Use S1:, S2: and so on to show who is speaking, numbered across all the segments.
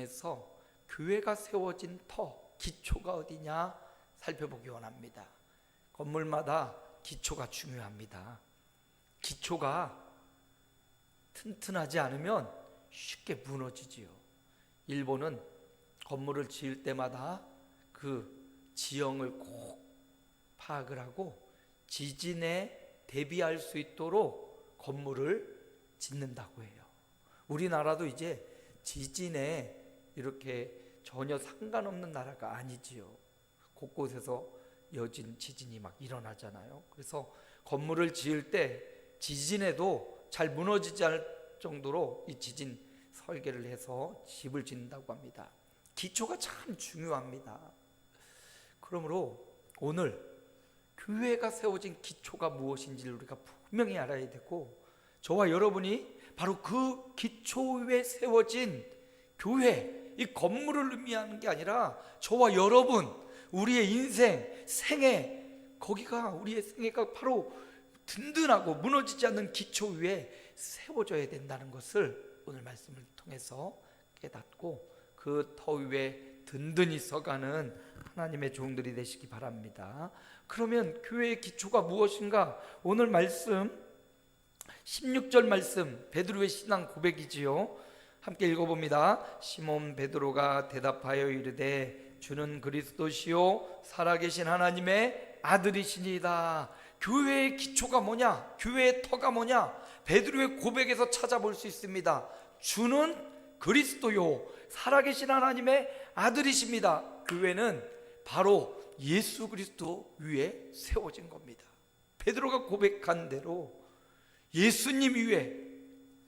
S1: 통해서 교회가 세워진 터, 기초가 어디냐 살펴보기 원합니다. 건물마다 기초가 중요합니다. 기초가 튼튼하지 않으면 쉽게 무너지지요. 일본은 건물을 지을 때마다 그 지형을 꼭 파악을 하고 지진에 대비할 수 있도록 건물을 짓는다고 해요. 우리나라도 이제 지진에 이렇게 전혀 상관없는 나라가 아니지요. 곳곳에서 여진 지진이 막 일어나잖아요. 그래서 건물을 지을 때 지진에도 잘 무너지지 않을 정도로 이 지진 설계를 해서 집을 짓는다고 합니다. 기초가 참 중요합니다. 그러므로 오늘 교회가 세워진 기초가 무엇인지를 우리가 분명히 알아야 되고, 저와 여러분이 바로 그 기초 위에 세워진 교회, 이 건물을 의미하는 게 아니라 저와 여러분, 우리의 인생, 생애, 거기가 우리의 생애가 바로 든든하고 무너지지 않는 기초 위에 세워져야 된다는 것을 오늘 말씀을 통해서 깨닫고 그 터 위에 든든히 서가는 하나님의 종들이 되시기 바랍니다. 그러면 교회의 기초가 무엇인가? 오늘 말씀 16절 말씀, 베드로의 신앙 고백이지요. 함께 읽어봅니다. 시몬 베드로가 대답하여 이르되 주는 그리스도시요 살아계신 하나님의 아들이시니이다. 교회의 기초가 뭐냐? 교회의 터가 뭐냐? 베드로의 고백에서 찾아볼 수 있습니다. 주는 그리스도요 살아계신 하나님의 아들이십니다. 교회는 바로 예수 그리스도 위에 세워진 겁니다. 베드로가 고백한 대로 예수님 위에,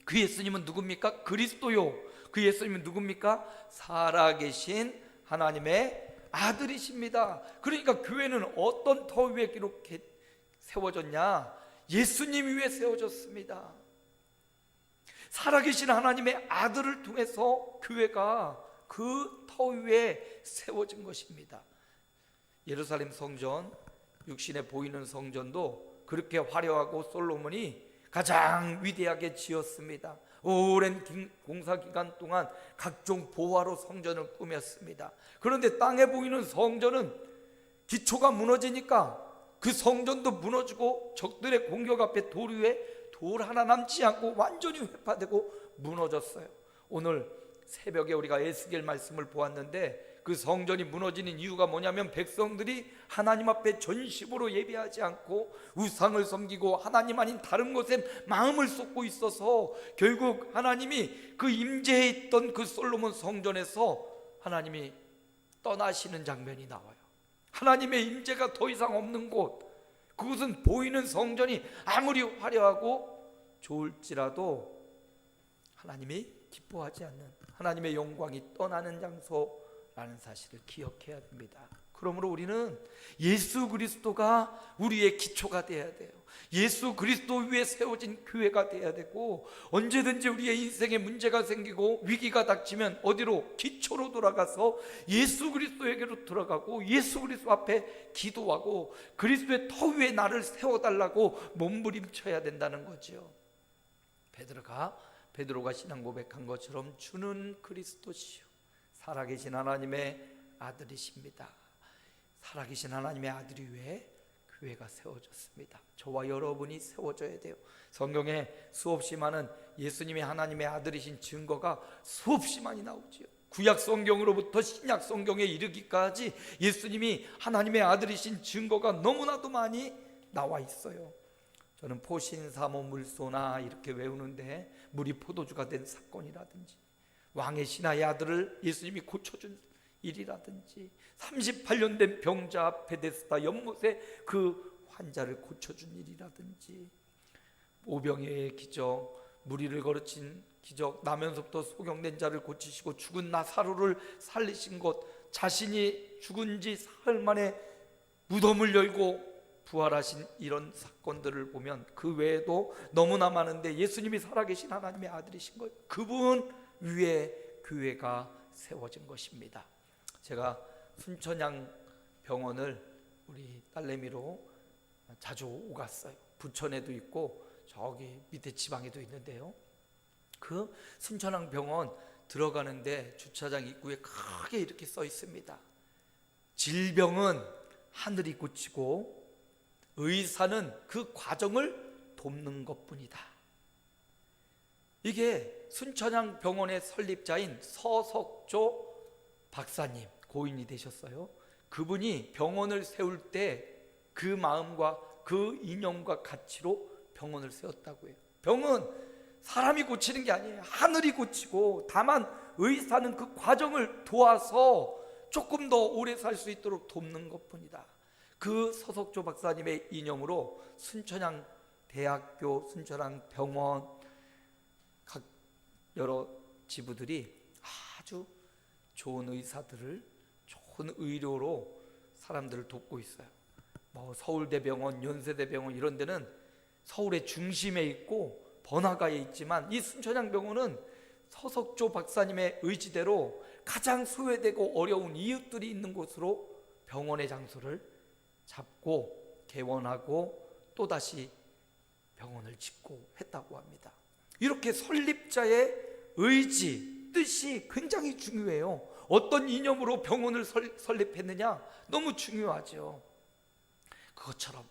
S1: 그 예수님은 누굽니까? 그리스도요. 그 예수님은 누굽니까? 살아계신 하나님의 아들이십니다. 그러니까 교회는 어떤 터 위에 이렇게 세워졌냐? 예수님 위에 세워졌습니다. 살아계신 하나님의 아들을 통해서 교회가 그 터 위에 세워진 것입니다. 예루살렘 성전, 육신에 보이는 성전도 그렇게 화려하고 솔로몬이 가장 위대하게 지었습니다. 오랜 공사 기간 동안 각종 보화로 성전을 꾸몄습니다. 그런데 땅에 보이는 성전은 기초가 무너지니까 그 성전도 무너지고 적들의 공격 앞에 돌 위에 돌 하나 남지 않고 완전히 회파되고 무너졌어요. 오늘 새벽에 우리가 에스겔 말씀을 보았는데 그 성전이 무너지는 이유가 뭐냐면 백성들이 하나님 앞에 전심으로 예배하지 않고 우상을 섬기고 하나님 아닌 다른 것에 마음을 쏟고 있어서 결국 하나님이 그 임재에 있던 그 솔로몬 성전에서 하나님이 떠나시는 장면이 나와요. 하나님의 임재가 더 이상 없는 곳, 그것은 보이는 성전이 아무리 화려하고 좋을지라도 하나님이 기뻐하지 않는, 하나님의 영광이 떠나는 장소라는 사실을 기억해야 됩니다. 그러므로 우리는 예수 그리스도가 우리의 기초가 되어야 돼요. 예수 그리스도 위에 세워진 교회가 되어야 되고, 언제든지 우리의 인생에 문제가 생기고 위기가 닥치면 어디로? 기초로 돌아가서 예수 그리스도에게로 들어가고 예수 그리스도 앞에 기도하고 그리스도의 터 위에 나를 세워달라고 몸부림쳐야 된다는 거죠. 베드로가 신앙 고백한 것처럼 주는 그리스도시요 살아계신 하나님의 아들이십니다. 살아계신 하나님의 아들이 위해 교회가 세워졌습니다. 저와 여러분이 세워져야 돼요. 성경에 수없이 많은 예수님이 하나님의 아들이신 증거가 수없이 많이 나오지요. 구약 성경으로부터 신약 성경에 이르기까지 예수님이 하나님의 아들이신 증거가 너무나도 많이 나와 있어요. 저는 포신사모 물소나 이렇게 외우는데, 물이 포도주가 된 사건이라든지 왕의 신하의 아들을 예수님이 고쳐준 일이라든지 38년 된 병자 베데스다 연못에 그 환자를 고쳐준 일이라든지 오병이어의 기적, 무리를 거르친 기적, 나면서부터 소경된 자를 고치시고 죽은 나사로를 살리신 것, 자신이 죽은 지 사흘 만에 무덤을 열고 부활하신 이런 사건들을 보면 그 외에도 너무나 많은데 예수님이 살아계신 하나님의 아들이신 거예요. 그분 위에 교회가 세워진 것입니다. 제가 순천향 병원을 우리 딸내미로 자주 오갔어요. 부천에도 있고 저기 밑에 지방에도 있는데요, 그 순천향 병원 들어가는데 주차장 입구에 크게 이렇게 써 있습니다. 질병은 하늘이 고치고 의사는 그 과정을 돕는 것뿐이다. 이게 순천향 병원의 설립자인 서석조 박사님, 고인이 되셨어요. 그분이 병원을 세울 때 그 마음과 그 이념과 가치로 병원을 세웠다고 해요. 병은 사람이 고치는 게 아니에요. 하늘이 고치고, 다만 의사는 그 과정을 도와서 조금 더 오래 살 수 있도록 돕는 것뿐이다. 그 서석조 박사님의 이념으로 순천향 대학교, 순천향 병원, 각 여러 지부들이 아주 좋은 의사들을, 좋은 의료로 사람들을 돕고 있어요. 뭐 서울대병원, 연세대병원 이런 데는 서울의 중심에 있고 번화가에 있지만, 이 순천향병원은 서석조 박사님의 의지대로 가장 소외되고 어려운 이웃들이 있는 곳으로 병원의 장소를 잡고 개원하고 또다시 병원을 짓고 했다고 합니다. 이렇게 설립자의 의지, 뜻이 굉장히 중요해요. 어떤 이념으로 병원을 설립했느냐, 너무 중요하죠. 그것처럼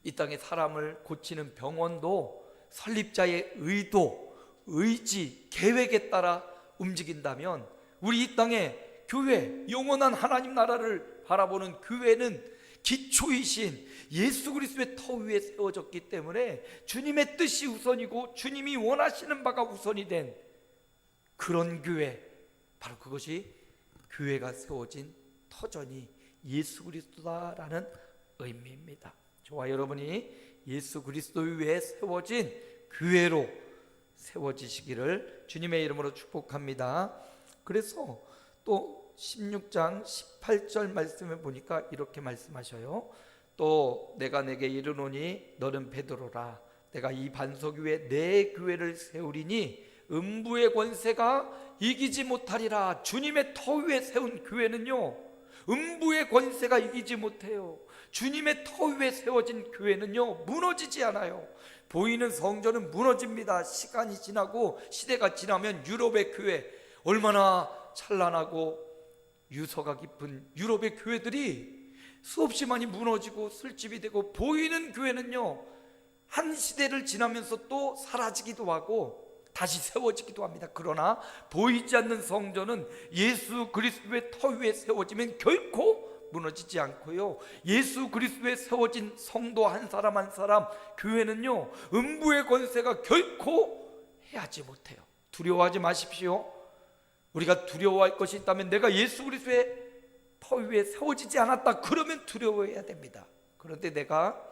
S1: 이 땅에 사람을 고치는 병원도 설립자의 의도, 의지, 계획에 따라 움직인다면, 우리 이 땅에 교회, 영원한 하나님 나라를 바라보는 교회는 기초이신 예수 그리스도의 터 위에 세워졌기 때문에 주님의 뜻이 우선이고 주님이 원하시는 바가 우선이 된 그런 교회, 바로 그것이 교회가 세워진 터전이 예수 그리스도다라는 의미입니다. 저와 여러분이 예수 그리스도 위에 세워진 교회로 세워지시기를 주님의 이름으로 축복합니다. 그래서 또 16장 18절 말씀에 보니까 이렇게 말씀하셔요. 또 내가 내게 이르노니 너는 베드로라. 내가 이 반석 위에 내 교회를 세우리니 음부의 권세가 이기지 못하리라. 주님의 터 위에 세운 교회는요, 음부의 권세가 이기지 못해요. 주님의 터 위에 세워진 교회는요, 무너지지 않아요. 보이는 성전은 무너집니다. 시간이 지나고 시대가 지나면 유럽의 교회, 얼마나 찬란하고 유서가 깊은 유럽의 교회들이 수없이 많이 무너지고 술집이 되고, 보이는 교회는요, 한 시대를 지나면서 또 사라지기도 하고 다시 세워지기도 합니다. 그러나 보이지 않는 성전은 예수 그리스도의 터 위에 세워지면 결코 무너지지 않고요, 예수 그리스도에 세워진 성도 한 사람 한 사람, 교회는요, 음부의 권세가 결코 해하지 못해요. 두려워하지 마십시오. 우리가 두려워할 것이 있다면, 내가 예수 그리스도의 터 위에 세워지지 않았다, 그러면 두려워해야 됩니다. 그런데 내가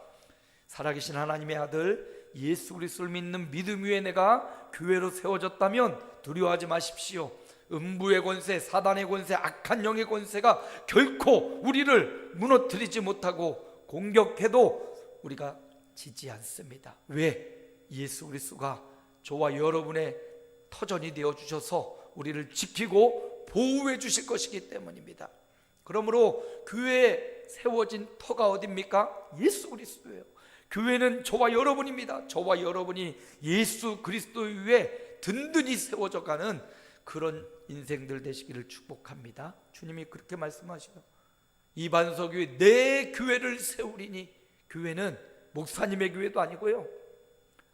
S1: 살아계신 하나님의 아들 예수 그리스도를 믿는 믿음 위에 내가 교회로 세워졌다면 두려워하지 마십시오. 음부의 권세, 사단의 권세, 악한 영의 권세가 결코 우리를 무너뜨리지 못하고 공격해도 우리가 지지 않습니다. 왜? 예수 그리스도가 저와 여러분의 터전이 되어 주셔서 우리를 지키고 보호해 주실 것이기 때문입니다. 그러므로 교회에 세워진 터가 어디입니까? 예수 그리스도예요. 교회는 저와 여러분입니다. 저와 여러분이 예수 그리스도 위에 든든히 세워져 가는 그런 인생들 되시기를 축복합니다. 주님이 그렇게 말씀하시죠. 이 반석 위에 내 교회를 세우리니, 교회는 목사님의 교회도 아니고요,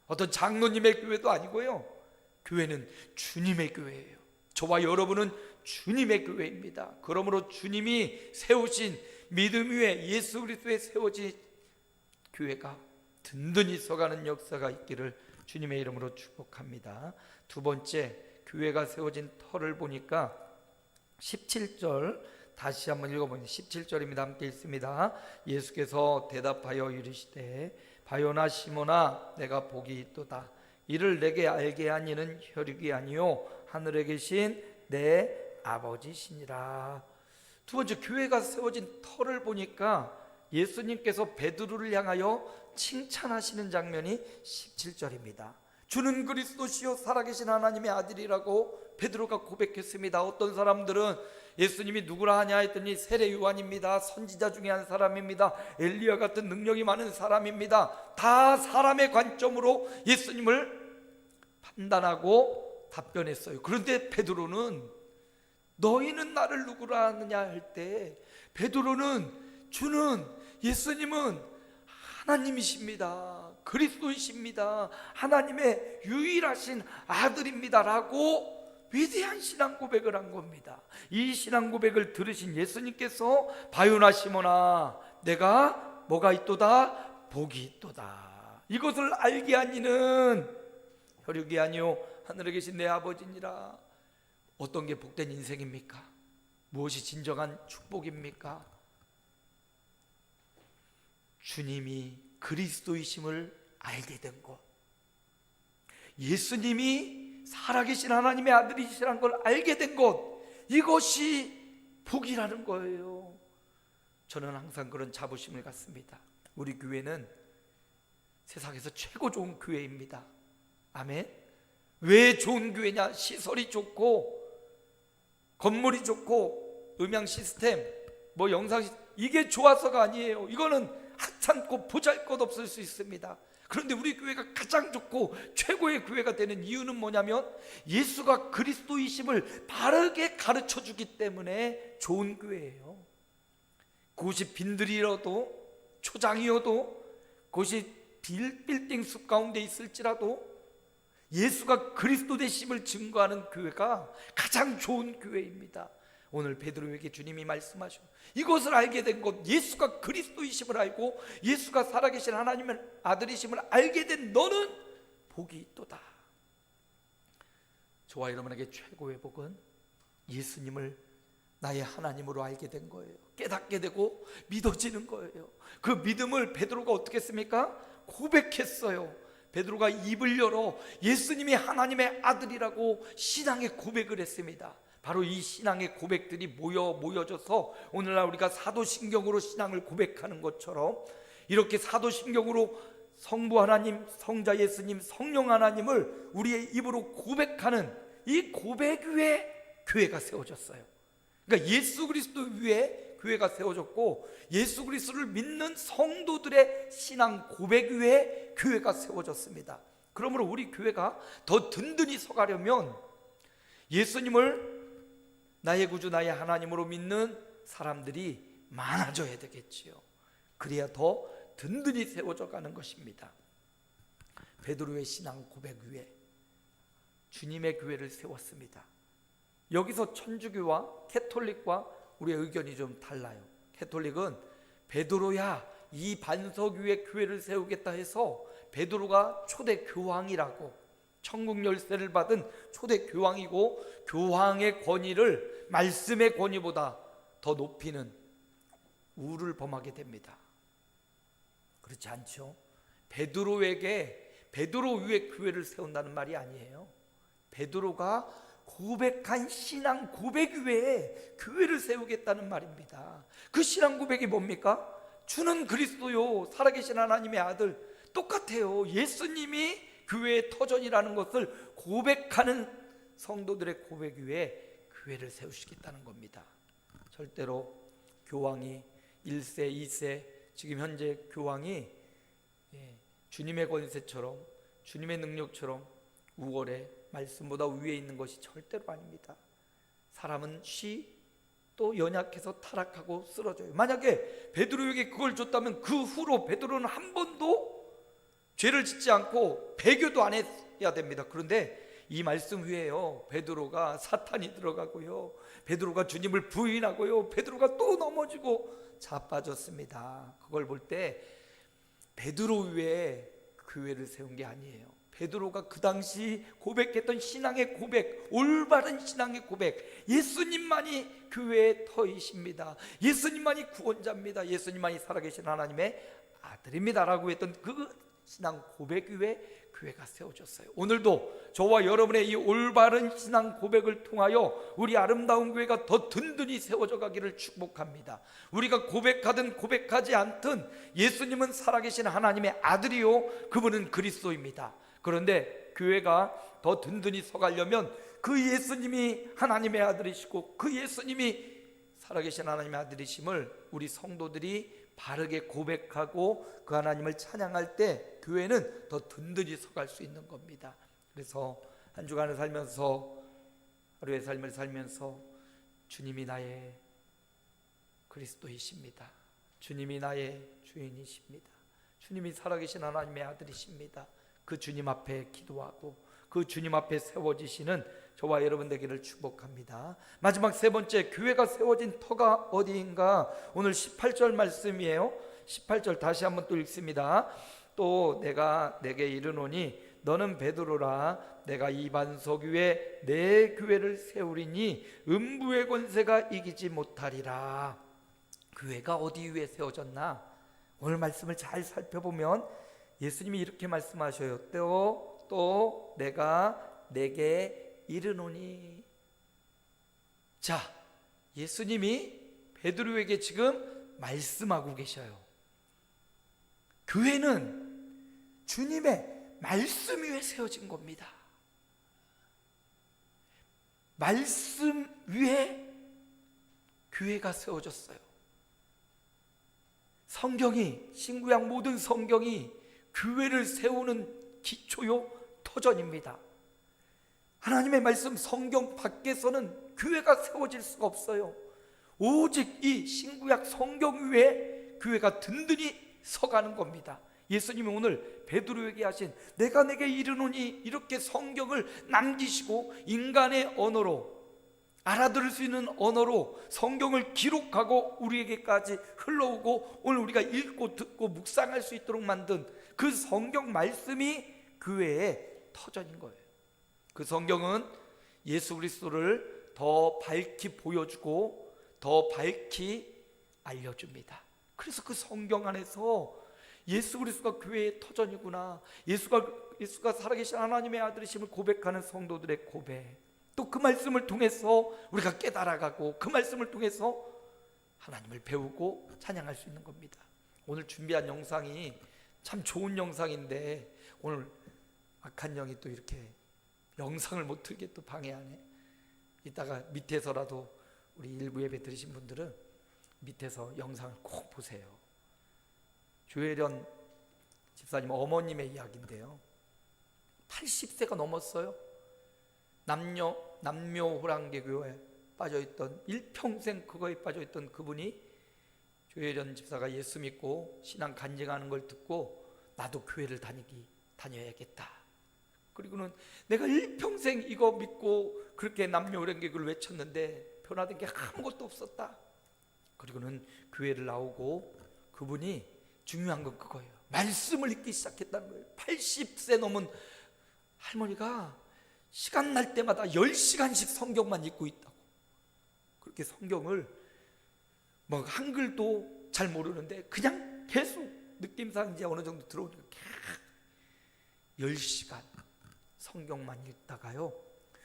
S1: 어떤 장로님의 교회도 아니고요, 교회는 주님의 교회예요. 저와 여러분은 주님의 교회입니다. 그러므로 주님이 세우신 믿음 위에 예수 그리스도에 세워진 교회가 든든히 서가는 역사가 있기를 주님의 이름으로 축복합니다. 두 번째, 교회가 세워진 터를 보니까 17절 다시 한번 읽어보니 17절입니다. 함께 읽습니다. 예수께서 대답하여 이르시되 바요나 시몬아, 내가 복이 있도다. 이를 내게 알게 한 이는 혈육이 아니요 하늘에 계신 내 아버지시니라. 두 번째, 교회가 세워진 터를 보니까 예수님께서 베드로를 향하여 칭찬하시는 장면이 17절입니다. 주는 그리스도시요 살아계신 하나님의 아들이라고 베드로가 고백했습니다. 어떤 사람들은 예수님이 누구라 하냐 했더니 세례 요한입니다, 선지자 중에 한 사람입니다, 엘리야 같은 능력이 많은 사람입니다. 다 사람의 관점으로 예수님을 판단하고 답변했어요. 그런데 베드로는 너희는 나를 누구라 하느냐 할 때 베드로는 주는 예수님은 하나님이십니다, 그리스도이십니다, 하나님의 유일하신 아들입니다 라고 위대한 신앙 고백을 한 겁니다. 이 신앙 고백을 들으신 예수님께서 바요나 시몬아 내가 뭐가 있도다? 복이 있도다. 이것을 알게 한 이는 혈육이 아니요 하늘에 계신 내 아버지니라. 어떤 게 복된 인생입니까? 무엇이 진정한 축복입니까? 주님이 그리스도이심을 알게 된 것, 예수님이 살아계신 하나님의 아들이시라는 걸 알게 된 것, 이것이 복이라는 거예요. 저는 항상 그런 자부심을 갖습니다. 우리 교회는 세상에서 최고 좋은 교회입니다. 아멘. 왜 좋은 교회냐? 시설이 좋고 건물이 좋고 음향 시스템 뭐 영상 이게 좋아서가 아니에요. 이거는 하찮고 보잘것없을 수 있습니다. 그런데 우리 교회가 가장 좋고 최고의 교회가 되는 이유는 뭐냐면 예수가 그리스도이심을 바르게 가르쳐 주기 때문에 좋은 교회예요. 그곳이 빈들이라도 초장이어도 그곳이 빌딩 숲 가운데 있을지라도 예수가 그리스도 되심을 증거하는 교회가 가장 좋은 교회입니다. 오늘 베드로에게 주님이 말씀하셔 이것을 알게 된 것, 예수가 그리스도이심을 알고 예수가 살아계신 하나님의 아들이심을 알게 된 너는 복이 있도다. 저와 여러분에게 최고의 복은 예수님을 나의 하나님으로 알게 된 거예요. 깨닫게 되고 믿어지는 거예요. 그 믿음을 베드로가 어떻게 했습니까? 고백했어요. 베드로가 입을 열어 예수님이 하나님의 아들이라고 신앙의 고백을 했습니다. 바로 이 신앙의 고백들이 모여져서 오늘날 우리가 사도신경으로 신앙을 고백하는 것처럼 이렇게 사도신경으로 성부 하나님, 성자 예수님, 성령 하나님을 우리의 입으로 고백하는 이 고백 위에 교회가 세워졌어요. 그러니까 예수 그리스도 위에 교회가 세워졌고 예수 그리스도를 믿는 성도들의 신앙 고백 위에 교회가 세워졌습니다. 그러므로 우리 교회가 더 든든히 서가려면 예수님을 나의 구주 나의 하나님으로 믿는 사람들이 많아져야 되겠지요. 그래야 더 든든히 세워져 가는 것입니다. 베드로의 신앙 고백 위에 주님의 교회를 세웠습니다. 여기서 천주교와 캐톨릭과 우리의 의견이 좀 달라요. 캐톨릭은 베드로야 이 반석 위에 교회를 세우겠다 해서 베드로가 초대 교황이라고 천국 열쇠를 받은 초대 교황이고 교황의 권위를 말씀의 권위보다 더 높이는 우를 범하게 됩니다. 그렇지 않죠? 베드로에게 베드로 위에 교회를 세운다는 말이 아니에요. 베드로가 고백한 신앙 고백 위에 교회를 세우겠다는 말입니다. 그 신앙 고백이 뭡니까? 주는 그리스도요 살아계신 하나님의 아들. 똑같아요. 예수님이 교회의 터전이라는 것을 고백하는 성도들의 고백 위에 교회를 세우시겠다는 겁니다. 절대로 교황이 1세, 2세 지금 현재 교황이 주님의 권세처럼 주님의 능력처럼 우월해 말씀보다 위에 있는 것이 절대로 아닙니다. 사람은 또 연약해서 타락하고 쓰러져요. 만약에 베드로에게 그걸 줬다면 그 후로 베드로는 한 번도 죄를 짓지 않고 배교도 안 해야 됩니다. 그런데 이 말씀 위에요 베드로가 사탄이 들어가고요 베드로가 주님을 부인하고요 베드로가 또 넘어지고 자빠졌습니다. 그걸 볼 때 베드로 위에 교회를 세운 게 아니에요. 베드로가 그 당시 고백했던 신앙의 고백, 올바른 신앙의 고백, 예수님만이 교회의 터이십니다. 예수님만이 구원자입니다. 예수님만이 살아계신 하나님의 아들입니다 라고 했던 그 신앙 고백 위에 교회가 세워졌어요. 오늘도 저와 여러분의 이 올바른 신앙 고백을 통하여 우리 아름다운 교회가 더 든든히 세워져 가기를 축복합니다. 우리가 고백하든 고백하지 않든 예수님은 살아계신 하나님의 아들이요 그분은 그리스도입니다. 그런데 교회가 더 든든히 서가려면 그 예수님이 하나님의 아들이시고 그 예수님이 살아계신 하나님의 아들이심을 우리 성도들이 바르게 고백하고 그 하나님을 찬양할 때 교회는 더 든든히 서갈 수 있는 겁니다. 그래서 한 주간을 살면서, 하루의 삶을 살면서 주님이 나의 그리스도이십니다. 주님이 나의 주인이십니다. 주님이 살아계신 하나님의 아들이십니다. 그 주님 앞에 기도하고 그 주님 앞에 세워지시는 저와 여러분 되기를 축복합니다. 마지막 세 번째, 교회가 세워진 터가 어디인가? 오늘 18절 말씀이에요. 18절 다시 한번 또 읽습니다. 또 내가 내게 이르노니 너는 베드로라. 내가 이 반석 위에 내 교회를 세우리니 음부의 권세가 이기지 못하리라. 교회가 어디 위에 세워졌나? 오늘 말씀을 잘 살펴보면 예수님이 이렇게 말씀하셔요. 또 내가 내게 이르노니. 자, 예수님이 베드로에게 지금 말씀하고 계셔요. 교회는 주님의 말씀 위에 세워진 겁니다. 말씀 위에 교회가 세워졌어요. 성경이, 신구약 모든 성경이 교회를 세우는 기초요 터전입니다. 하나님의 말씀 성경 밖에서는 교회가 세워질 수가 없어요. 오직 이 신구약 성경 위에 교회가 든든히 서가는 겁니다. 예수님이 오늘 베드로에게 하신 내가 내게 이르노니, 이렇게 성경을 남기시고 인간의 언어로, 알아들을 수 있는 언어로 성경을 기록하고 우리에게까지 흘러오고 오늘 우리가 읽고 듣고 묵상할 수 있도록 만든 그 성경 말씀이 교회의 터전인 거예요. 그 성경은 예수 그리스도를 더 밝히 보여주고 더 밝히 알려줍니다. 그래서 그 성경 안에서 예수 그리스도가 교회의 터전이구나, 예수가 살아계신 하나님의 아들이심을 고백하는 성도들의 고백, 또 그 말씀을 통해서 우리가 깨달아가고 그 말씀을 통해서 하나님을 배우고 찬양할 수 있는 겁니다. 오늘 준비한 영상이 참 좋은 영상인데 오늘 악한 영이 또 이렇게 영상을 못 틀게 또 방해하네. 이따가 밑에서라도 우리 일부 예배 들으신 분들은 밑에서 영상을 꼭 보세요. 조혜련 집사님 어머님의 이야기인데요, 80세가 넘었어요. 남묘호랑개교에 빠져있던, 일평생 그거에 빠져있던 그분이, 조혜련 집사가 예수 믿고 신앙 간증하는 걸 듣고 나도 교회를 다녀야겠다. 그리고는 내가 일평생 이거 믿고 그렇게 남묘호랑개교를 외쳤는데 변화된 게 아무것도 없었다. 그리고는 교회를 나오고 그분이 중요한 건 그거예요. 말씀을 읽기 시작했다는 거예요. 80세 넘은 할머니가 시간 날 때마다 10시간씩 성경만 읽고 있다고. 그렇게 성경을 뭐 한글도 잘 모르는데 그냥 계속 느낌상 이제 어느 정도 들어오니까 10시간 성경만 읽다가요,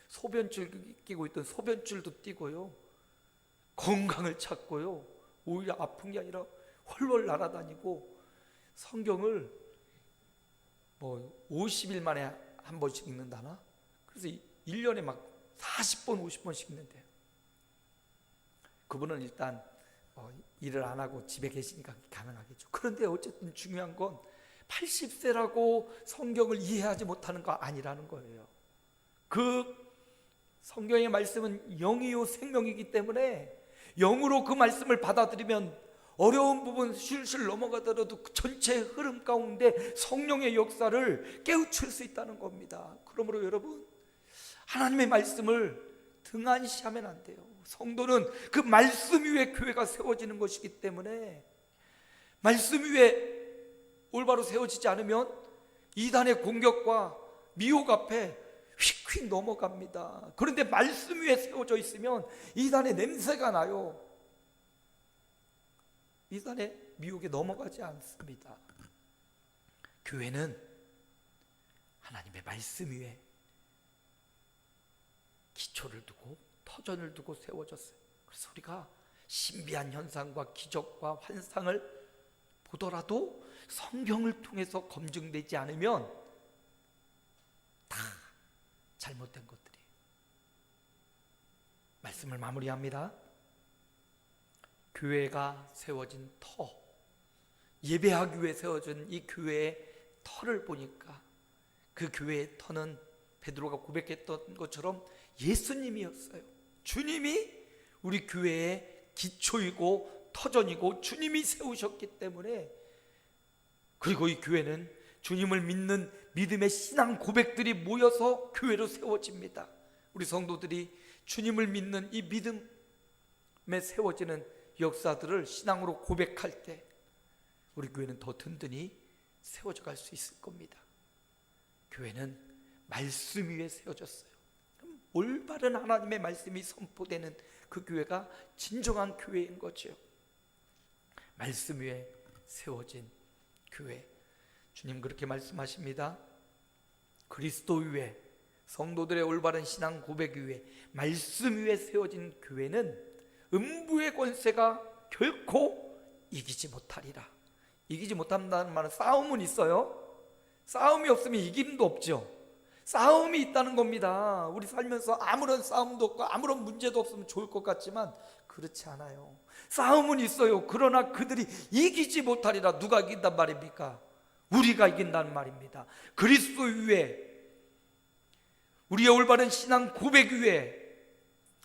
S1: 소변줄 끼고 있던 소변줄도 띄고요, 건강을 찾고요, 오히려 아픈 게 아니라 훨훨 날아다니고 성경을 뭐 50일 만에 한 번씩 읽는다나? 그래서 1년에 막 40번 50번씩 읽는데요. 그분은 일단 일을 안 하고 집에 계시니까 가능하겠죠. 그런데 어쨌든 중요한 건 80세라고 성경을 이해하지 못하는 거 아니라는 거예요. 그 성경의 말씀은 영이요 생명이기 때문에 영으로 그 말씀을 받아들이면 어려운 부분 실실 넘어가더라도 그 전체 흐름 가운데 성령의 역사를 깨우칠 수 있다는 겁니다. 그러므로 여러분, 하나님의 말씀을 등한시하면 안 돼요. 성도는 그 말씀 위에 교회가 세워지는 것이기 때문에 말씀 위에 올바로 세워지지 않으면 이단의 공격과 미혹 앞에 휙휙 넘어갑니다. 그런데 말씀 위에 세워져 있으면 이단의 냄새가 나요. 이단의 미혹에 넘어가지 않습니다. 교회는 하나님의 말씀 위에 기초를 두고 터전을 두고 세워졌어요. 그래서 우리가 신비한 현상과 기적과 환상을 보더라도 성경을 통해서 검증되지 않으면 다 잘못된 것들이에요. 말씀을 마무리합니다. 교회가 세워진 터, 예배하기 위해 세워진 이 교회의 터를 보니까 그 교회의 터는 베드로가 고백했던 것처럼 예수님이었어요. 주님이 우리 교회의 기초이고 터전이고 주님이 세우셨기 때문에, 그리고 이 교회는 주님을 믿는 믿음의 신앙 고백들이 모여서 교회로 세워집니다. 우리 성도들이 주님을 믿는 이 믿음에 세워지는 역사들을 신앙으로 고백할 때 우리 교회는 더 든든히 세워져 갈 수 있을 겁니다. 교회는 말씀 위에 세워졌어요. 올바른 하나님의 말씀이 선포되는 그 교회가 진정한 교회인 거죠. 말씀 위에 세워진 교회, 주님 그렇게 말씀하십니다. 그리스도 위에, 성도들의 올바른 신앙 고백 위에, 말씀 위에 세워진 교회는 음부의 권세가 결코 이기지 못하리라. 이기지 못한다는 말은 싸움은 있어요. 싸움이 없으면 이김도 없죠. 싸움이 있다는 겁니다. 우리 살면서 아무런 싸움도 없고 아무런 문제도 없으면 좋을 것 같지만 그렇지 않아요. 싸움은 있어요. 그러나 그들이 이기지 못하리라. 누가 이긴단 말입니까? 우리가 이긴다는 말입니다. 그리스도 위에, 우리의 올바른 신앙 고백 위에,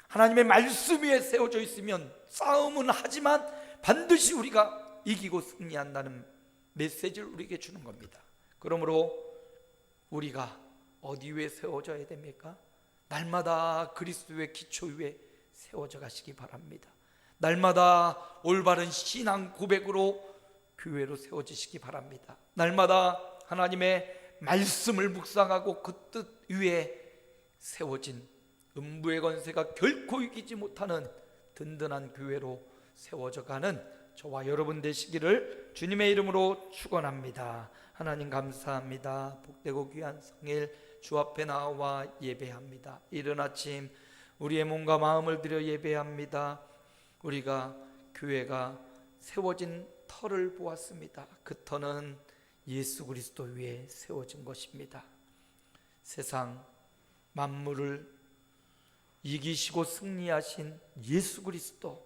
S1: 하나님의 말씀 위에 세워져 있으면 싸움은 하지만 반드시 우리가 이기고 승리한다는 메시지를 우리에게 주는 겁니다. 그러므로 우리가 어디 위에 세워져야 됩니까? 날마다 그리스도의 기초 위에 세워져 가시기 바랍니다. 날마다 올바른 신앙 고백으로 교회로 세워지시기 바랍니다. 날마다 하나님의 말씀을 묵상하고 그 뜻 위에 세워진 음부의 권세가 결코 이기지 못하는 든든한 교회로 세워져가는 저와 여러분 되시기를 주님의 이름으로 축원합니다. 하나님 감사합니다. 복되고 귀한 성일 주 앞에 나와 예배합니다. 이른 아침 우리의 몸과 마음을 들여 예배합니다. 우리가 교회가 세워진 터를 보았습니다. 그 터는 예수 그리스도 위에 세워진 것입니다. 세상 만물을 이기시고 승리하신 예수 그리스도,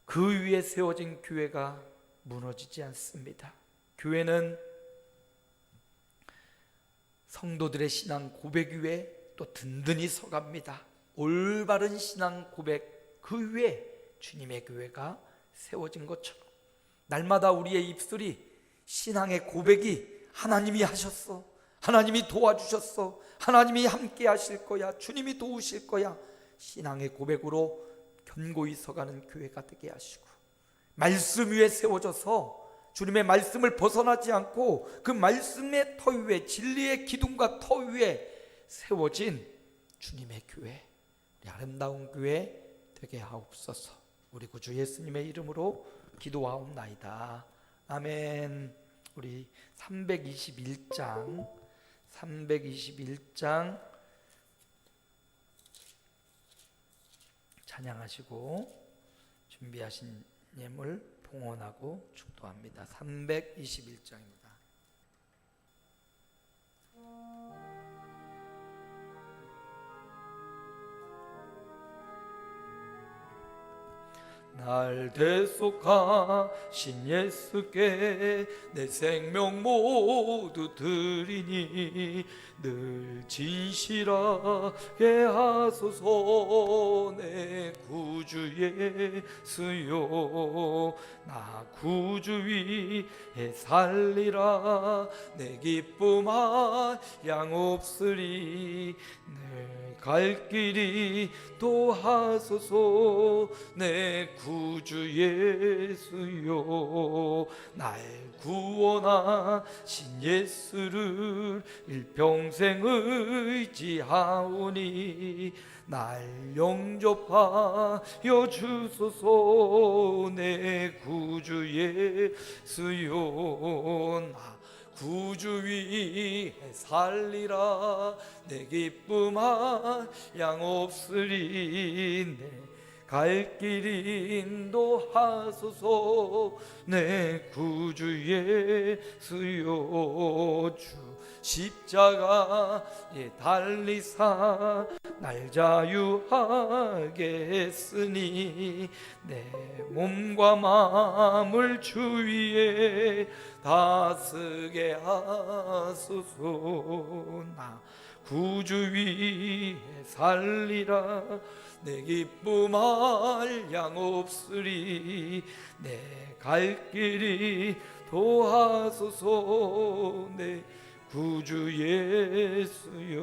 S1: 그 위에 세워진 교회가 무너지지 않습니다. 교회는 성도들의 신앙 고백 위에 또 든든히 서갑니다. 올바른 신앙 고백 그 위에 주님의 교회가 세워진 것처럼 날마다 우리의 입술이 신앙의 고백이 하나님이 하셨어, 하나님이 도와주셨어, 하나님이 함께 하실 거야, 주님이 도우실 거야, 신앙의 고백으로 견고히 서가는 교회가 되게 하시고, 말씀 위에 세워져서 주님의 말씀을 벗어나지 않고 그 말씀의 터 위에, 진리의 기둥과 터 위에 세워진 주님의 교회, 우리 아름다운 교회 되게 하옵소서. 우리 구주 예수님의 이름으로 기도하옵나이다. 아멘. 우리 321장 찬양하시고 준비하신 예물 봉헌하고 축도합니다. 321장입니다. 날 대속하신 예수께 내 생명 모두 드리니 늘 진실하게 하소서. 내 구주 예수여, 나 구주 위에 살리라. 내 기쁨 한량 없으리. 내 갈 길이 도하소서. 내 구주 예수여, 날 구원하신 예수를 일평생 의지하오니 날 영접하여 주소서. 내 구주 예수여, 나 구주 위에 살리라. 내 기쁨 한량 없으리. 내 갈 길 인도하소서. 내 구주 예수여, 주 십자가에 달리사 날 자유하게 했으니 내 몸과 마음을 주 위에 다스게 하소서. 나 구주 위에 살리라. 내 기쁨할 양 없으리. 내 갈 길이 도하소서. 내 구주 예수여.